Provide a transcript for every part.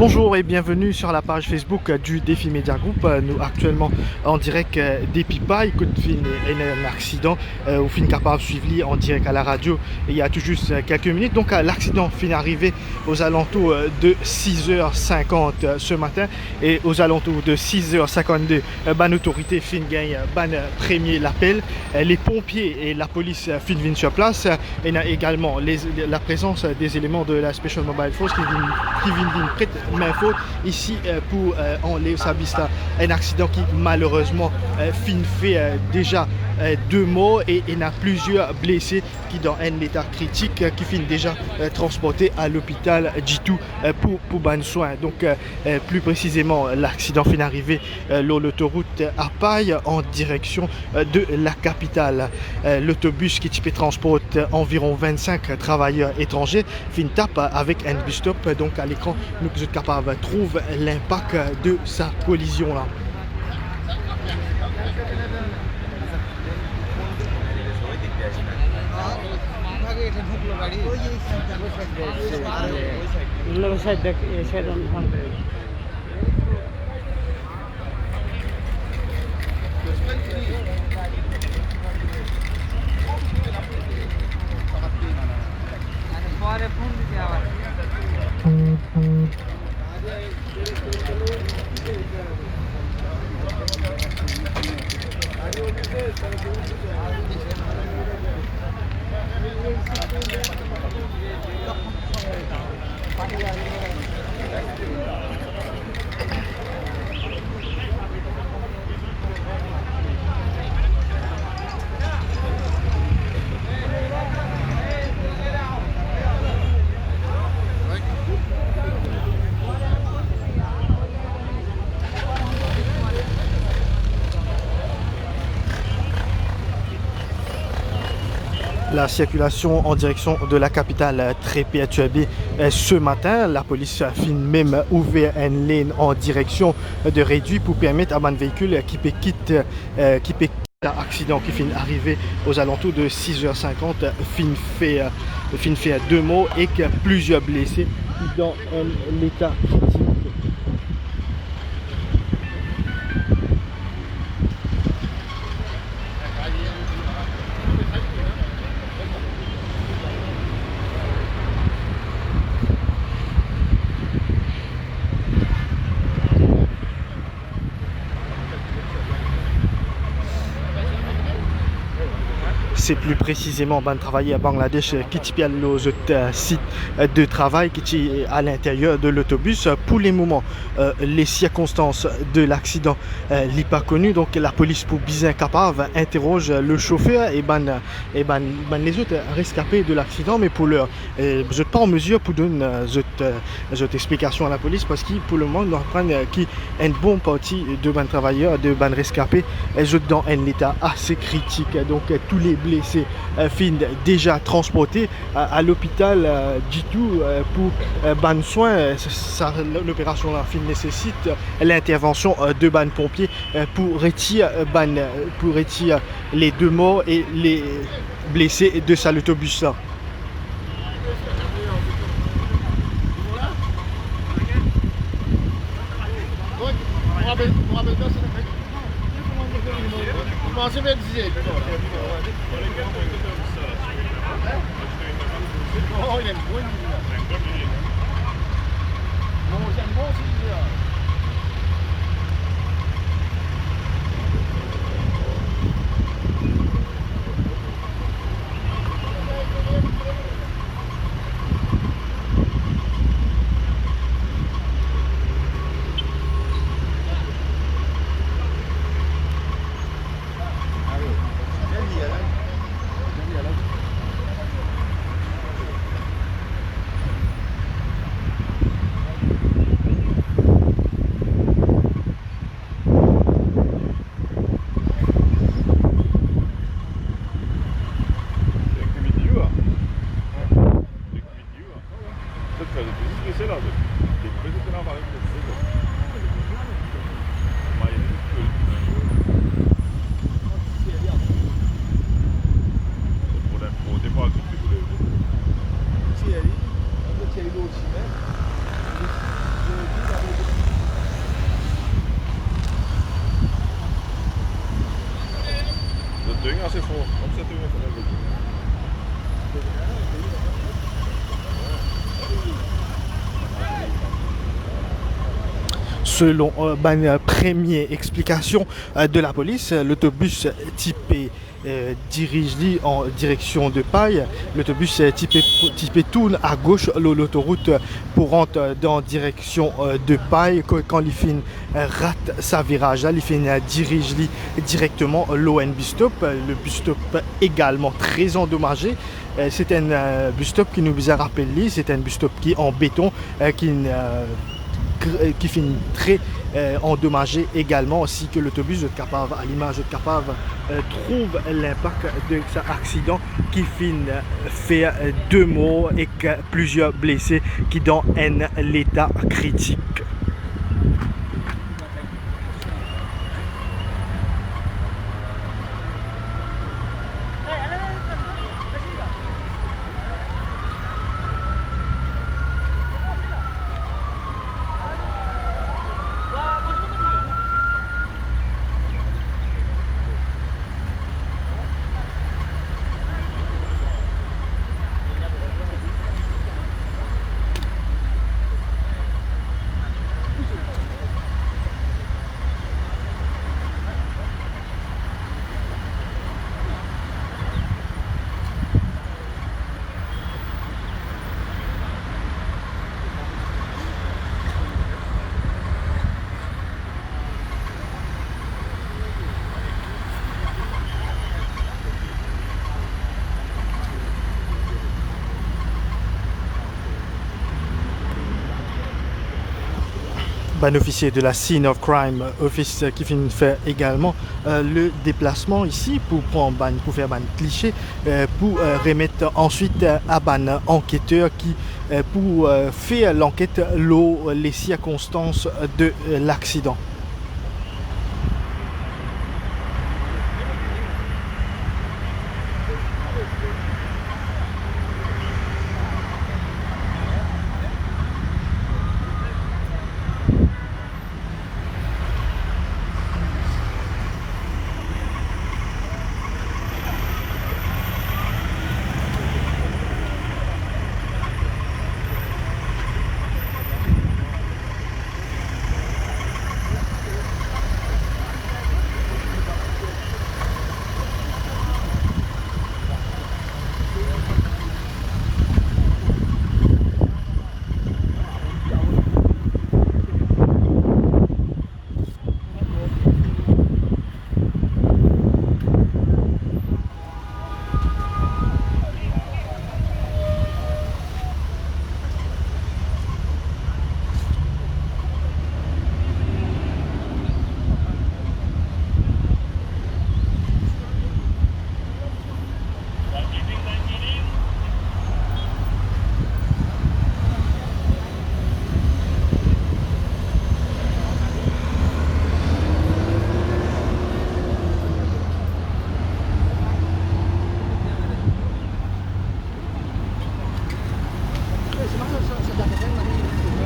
Bonjour et bienvenue sur la page Facebook du Défi Media Group. Nous actuellement en direct des Pipa. Écoute, un accident au fin capable suivi en direct à la radio il y a tout juste quelques minutes. Donc l'accident finit arrivé aux alentours de 6h50 ce matin et aux alentours de 6h52, ban autorité fin gagne ban premier l'appel. Les pompiers et la police fin viennent sur place. Il y a également la présence des éléments de la Special Mobile Force qui viennent prête main faute ici pour enlever Sabista. Un accident qui malheureusement fait déjà 2 morts et il y a plusieurs blessés qui dans un état critique qui finissent déjà transportés à l'hôpital Jitu pour bonnes soins. Donc plus précisément l'accident finit arrivé sur l'autoroute à Paille en direction de la capitale. L'autobus qui transporte environ 25 travailleurs étrangers fin tape avec un bus stop. Donc à l'écran nous sommes capables de trouver l'impact de sa collision là. La circulation en direction de la capitale très perturbée ce matin. La police a même ouvert une ligne en direction de réduit pour permettre à un véhicule qui peut quitter l'accident qui finit arrivé aux alentours de 6h50 fin fait 2 morts et que plusieurs blessés dans l'état critique. C'est plus précisément ben travailler à Bangladesh qui typie le site de travail qui est à l'intérieur de l'autobus. Pour les moments, les circonstances de l'accident n'est pas connu. Donc la police pour bien capable interroge le chauffeur et les autres rescapés de l'accident. Mais pour l'heure, vous n'êtes pas en mesure pour donner cette explication à la police parce que pour le moment, nous apprenons qu'il y a une bonne partie de ban travailleurs, de ban rescapés, dans un état assez critique. Donc tous les blessés finissent déjà transportés à l'hôpital Jitu pour ban soins. L'opération nécessite l'intervention de ban pompiers pour retirer les 2 morts et les blessés de cet autobus là. selon une première explication de la police, l'autobus typé dirige en direction de Paille. L'autobus typé tourne à gauche l'autoroute pour rentrer dans direction de Paille. Quand il fin rate sa virage, il fin dirige directement l'ON bus stop. Le bus stop également très endommagé. C'est un bus stop qui nous a rappelé, c'est un bus stop qui est en béton, qui finit très endommagé également, ainsi que l'autobus de Capave. À l'image de Capave trouve l'impact de cet accident qui finit fait 2 morts et que plusieurs blessés qui dans un état critique. Un officier de la Scene of Crime Office qui finit faire également le déplacement ici pour prendre pour faire un cliché pour remettre ensuite à un enquêteur qui pour faire l'enquête les circonstances de l'accident.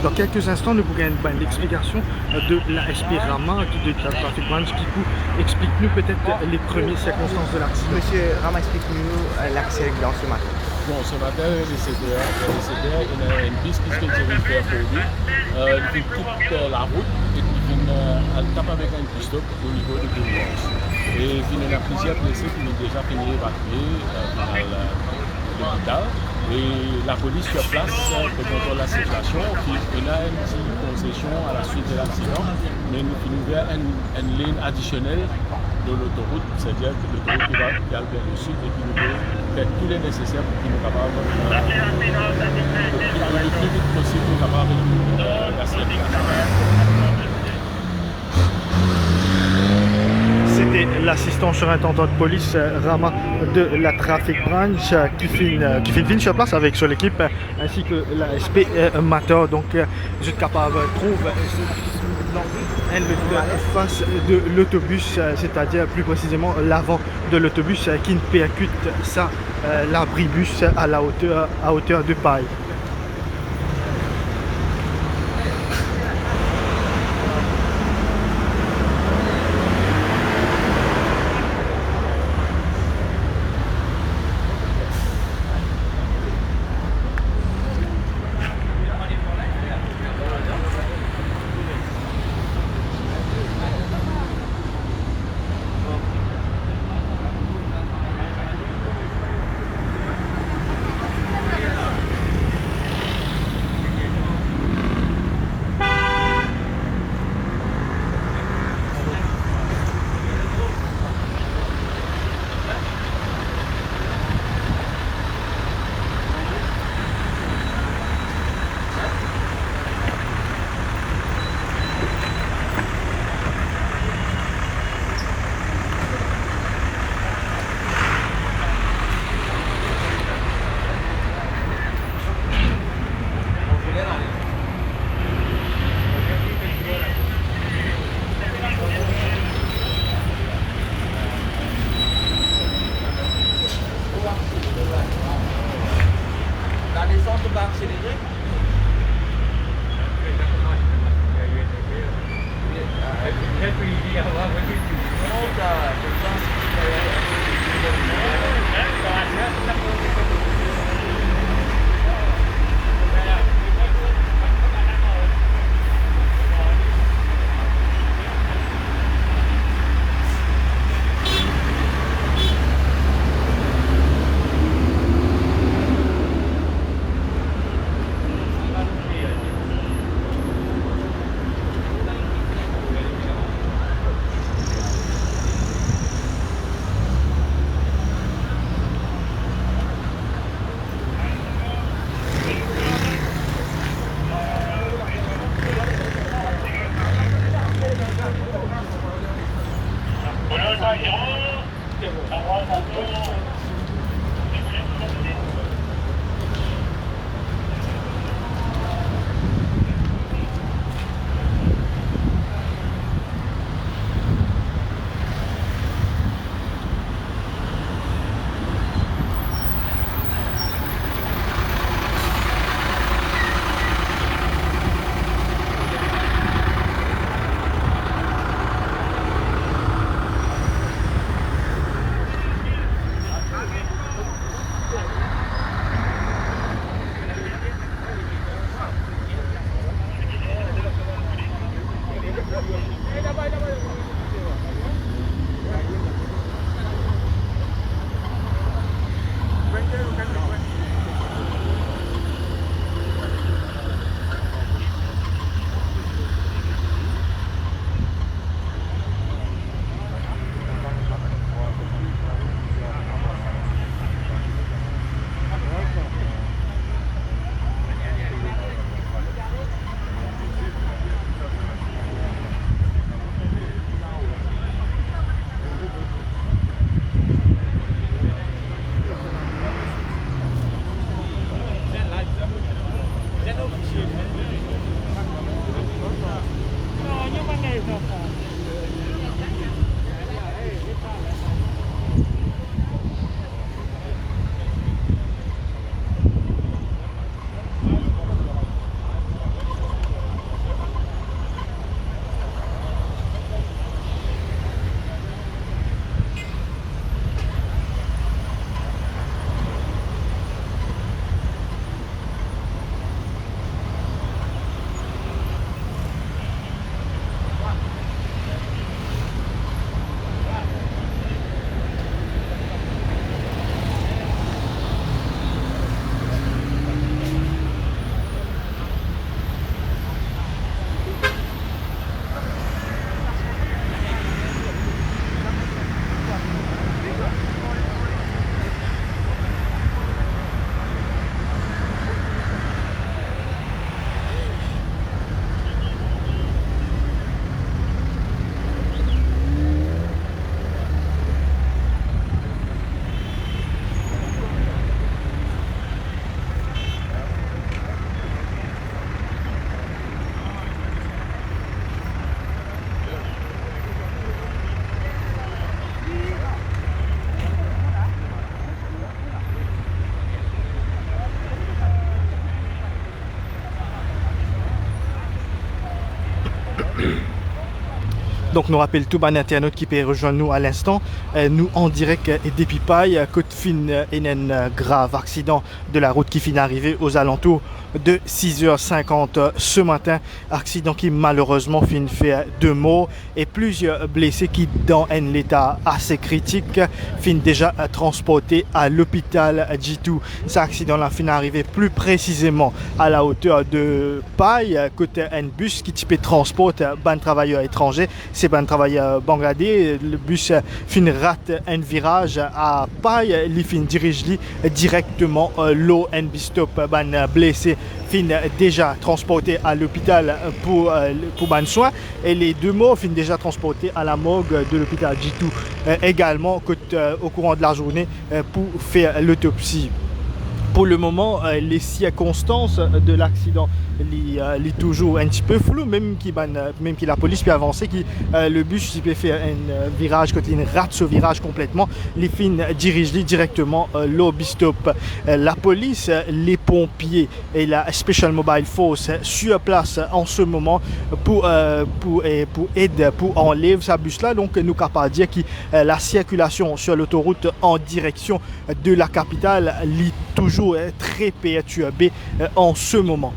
Dans quelques instants, nous pourrons une explication de la SP Rama, de la Traffic Branch, qui explique-nous peut-être les premières circonstances de l'accident. Monsieur Rama, explique-nous l'accident ce matin. Bon, ce matin, les CDR, il y a une piste qui se dirige vers Pau. Il fait toute la route et il vient taper avec un bus stop au niveau de l'urgence. Et il y a plusieurs blessés qui ont déjà fini d'évacuer à l'hôpital. Et la police sur place pour contrôler la situation. Il y a une petite concession à la suite de l'accident, mais nous avons ouvert une ligne additionnelle de l'autoroute, c'est-à-dire que l'autoroute qui va vers le sud et qui nous fait tout le nécessaire pour qu'il nous capable le plus vite possible pour capable la circulation. C'était l'assistant surintendant de police Rama de la Traffic Branch qui finit sur place avec son équipe ainsi que la SP Mater. Donc, je suis capable de trouver face de l'autobus, c'est-à-dire plus précisément l'avant de l'autobus qui percute ça, l'abribus à hauteur de Paille. La descente va accélérer. Donc nous rappelle tout ban internaute qui peut rejoindre nous à l'instant. Nous en direct des Pipailles, côte fine et un grave accident de la route qui finit d'arriver aux alentours de 6h50 ce matin. Accident qui malheureusement finit fait 2 morts et plusieurs blessés qui dans un état assez critique finit déjà transportés à l'hôpital G2. Cet accident là finit d'arriver plus précisément à la hauteur de Paille, côté un bus qui type transporte ban travailleurs étrangers. C'est ban travailleur bangladais. Le bus fin rate un virage à Paille, il fin dirige directement l'eau un bistop ban blessé fin déjà transporté à l'hôpital pour ban soin et les 2 morts fin déjà transportés à la morgue de l'hôpital G2 également au courant de la journée pour faire l'autopsie. pour le moment, les circonstances de l'accident sont toujours un petit peu floues, même que la police peut avancer, le bus peut faire un virage, quand il rate ce virage complètement, les fins dirigent directement au bus-stop. La police, les pompiers et la Special Mobile Force sur place en ce moment pour aider, pour enlever ce bus-là. Donc, nous sommes capables de dire que la circulation sur l'autoroute en direction de la capitale est toujours très perturbée en ce moment.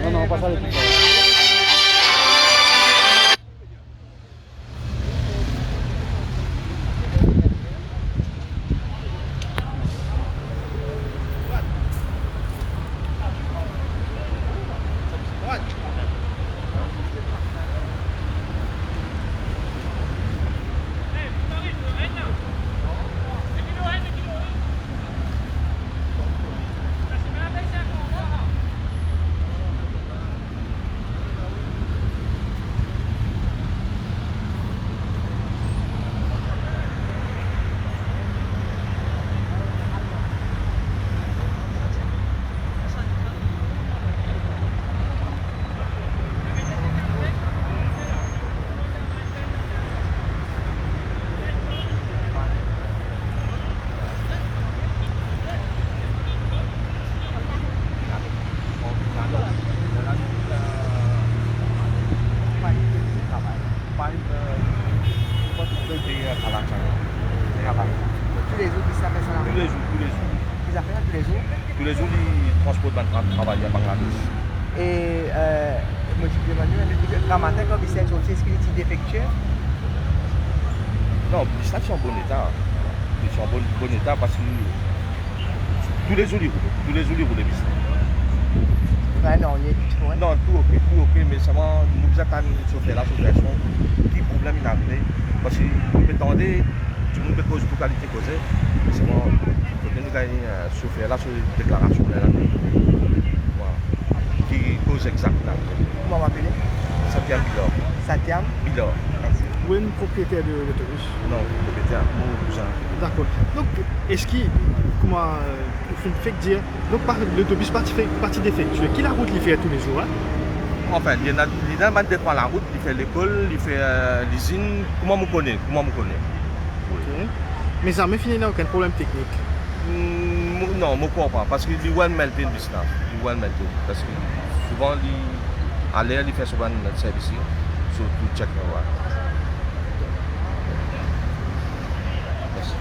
Non, non, pas ça les petits. Tous les jours, qui s'appelle ça là? Tous les jours, tous les jours. Ils appellent tous les jours. Tous les jours, ils transportent dans travail à Bangladesh. Et moi, je me demande, quand matin, quand ils sont sortis, est-ce qu'il est défectueux? Non, les sacs sont en bon état. Ils sont en bon état parce que tous les jours, ils roulent. Tous les jours, ils roulent les bicyclettes. Ouais, non, il y a tout, ouais. Non, tout ok, mais seulement nous attendons de chauffer la situation. Qui problème il arrive? Parce que on peut tendre, tout le monde peut cause pour qualité causer. C'est bon, il faut que nous gagnions chauffer la déclaration là. Voilà. Qui cause exacte là. Comment on va appeler? Satiam Bilor. Satiam? Bilor. Où est le propriétaire de l'autobus? Non, propriétaire, mon cousin. D'accord. Donc, est-ce qu'il, comment, fait que dire, donc l'autobus parti défectueux, qui la route il fait tous les jours, hein? Enfin, il y en a qui prend la route, il fait l'école, il fait l'usine. Comment me connaît? Ok. Mais ça m'a fini là, aucun problème technique. Non, je ne crois pas. Parce qu'il y a un melting business. Parce que souvent, à l'air, il fait souvent un service. So, to check the work. Yes.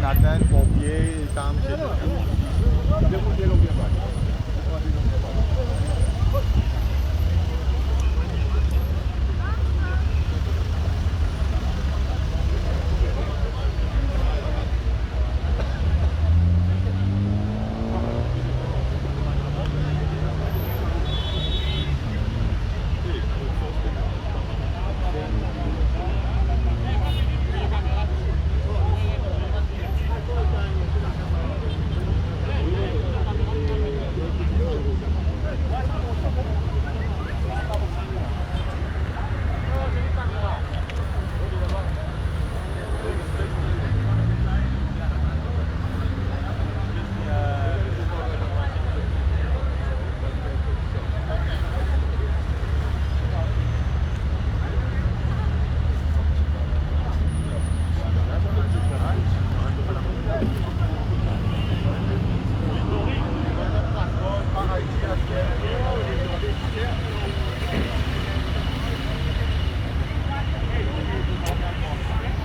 Nathan, pompier, Sam,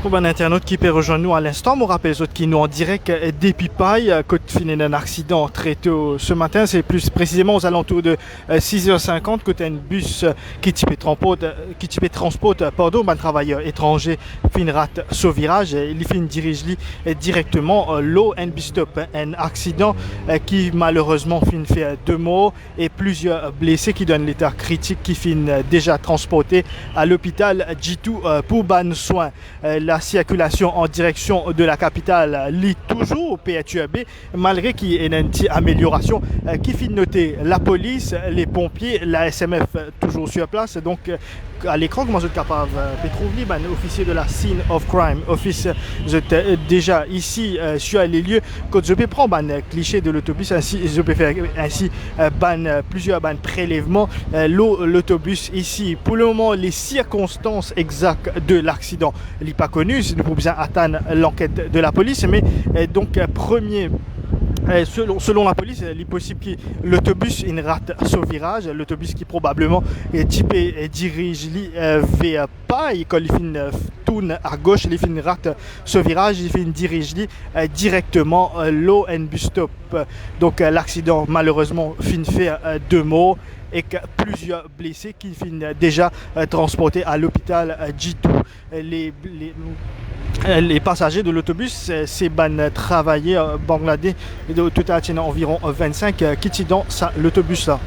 Pour un internaute qui peut rejoindre nous à l'instant, je rappelle les autres qui nous en direct des Pipailles, côté fin d'un accident très tôt ce matin, c'est plus précisément aux alentours de 6h50, côté un bus qui transporte un travailleur étranger, fin rate sur virage, il fin dirige directement l'eau, un bus stop, un accident qui malheureusement fin fait 2 morts et plusieurs blessés qui donnent l'état critique qui fin déjà transporté à l'hôpital G2 pour ban soins. La circulation en direction de la capitale lit toujours au PHUAB, malgré qu'il y ait une petite amélioration qui fait noter la police, les pompiers, la SMF toujours sur place. Donc à l'écran, comment vous êtes capable de trouver un officier de la scene of crime, office, vous êtes déjà ici sur les lieux. Quand je peux prendre un cliché de l'autobus, ainsi je peux faire ainsi plusieurs prélèvements, l'autobus ici. Pour le moment, les circonstances exactes de l'accident n'est pas connu. Nous pouvons bien attendre l'enquête de la police, mais donc selon la police, il est possible que l'autobus une rate sur virage, l'autobus qui probablement est typé dirige vers pas et quand il tourne à gauche, il fait une rate sur virage, il fait une dirige directement l'eau and bus stop. Donc l'accident malheureusement fait 2 morts et que plusieurs blessés qui finissent déjà transportés à l'hôpital G2. Les passagers de l'autobus, c'est travailleurs bangladais, au total il y en a environ 25 qui sont dans l'autobus là.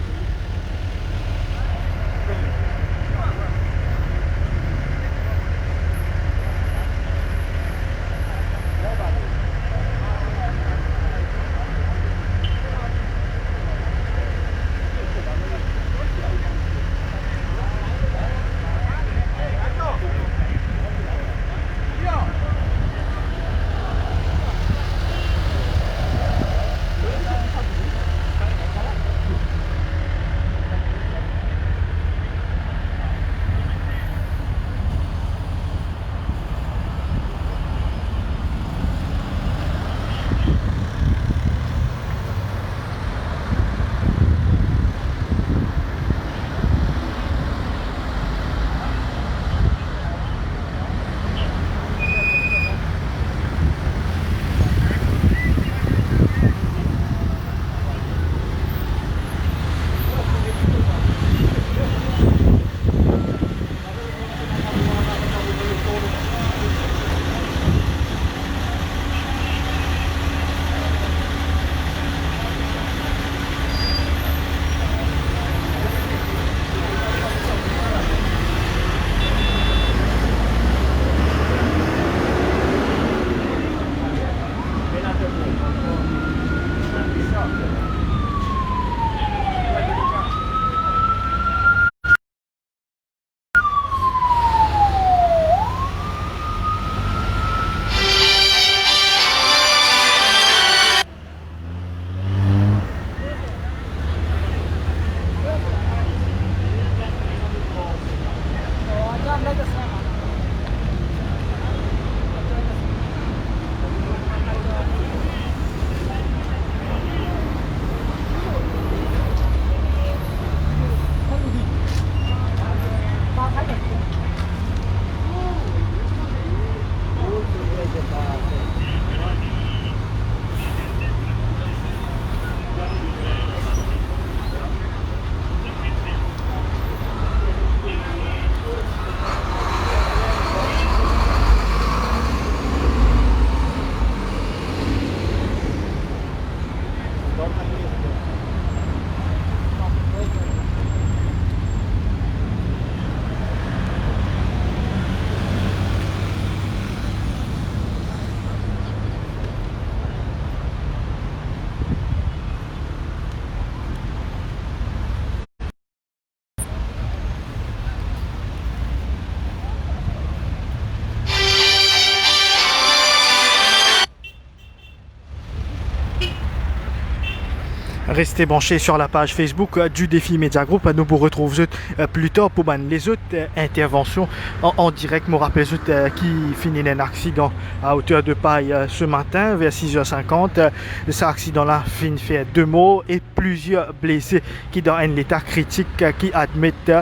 Restez branchés sur la page Facebook du Défi Média Group. Nous vous retrouvons plus tard pour les autres interventions en direct. Je me rappelle qui finit un accident à hauteur de paille ce matin vers 6h50. Cet accident-là finit fait 2 morts et plusieurs blessés qui dans un état critique qui admettent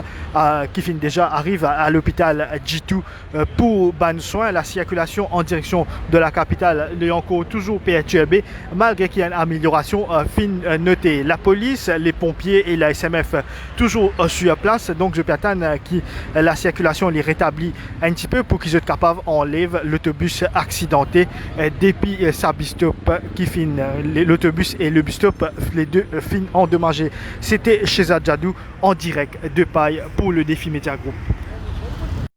qui finit déjà arrive à l'hôpital G2 pour ban soins. La circulation en direction de la capitale est encore toujours perturbée malgré qu'il y a une amélioration fin noté. La police, les pompiers et la SMF toujours sur place. Donc je peux attendre que la circulation les rétablit un petit peu pour qu'ils soient capables d'enlever l'autobus accidenté depuis sa bus stop qui finit l'autobus et le bus stop les deux finissent endommagés. C'était chez Adjadou en direct de paille pour le Défi Média Group.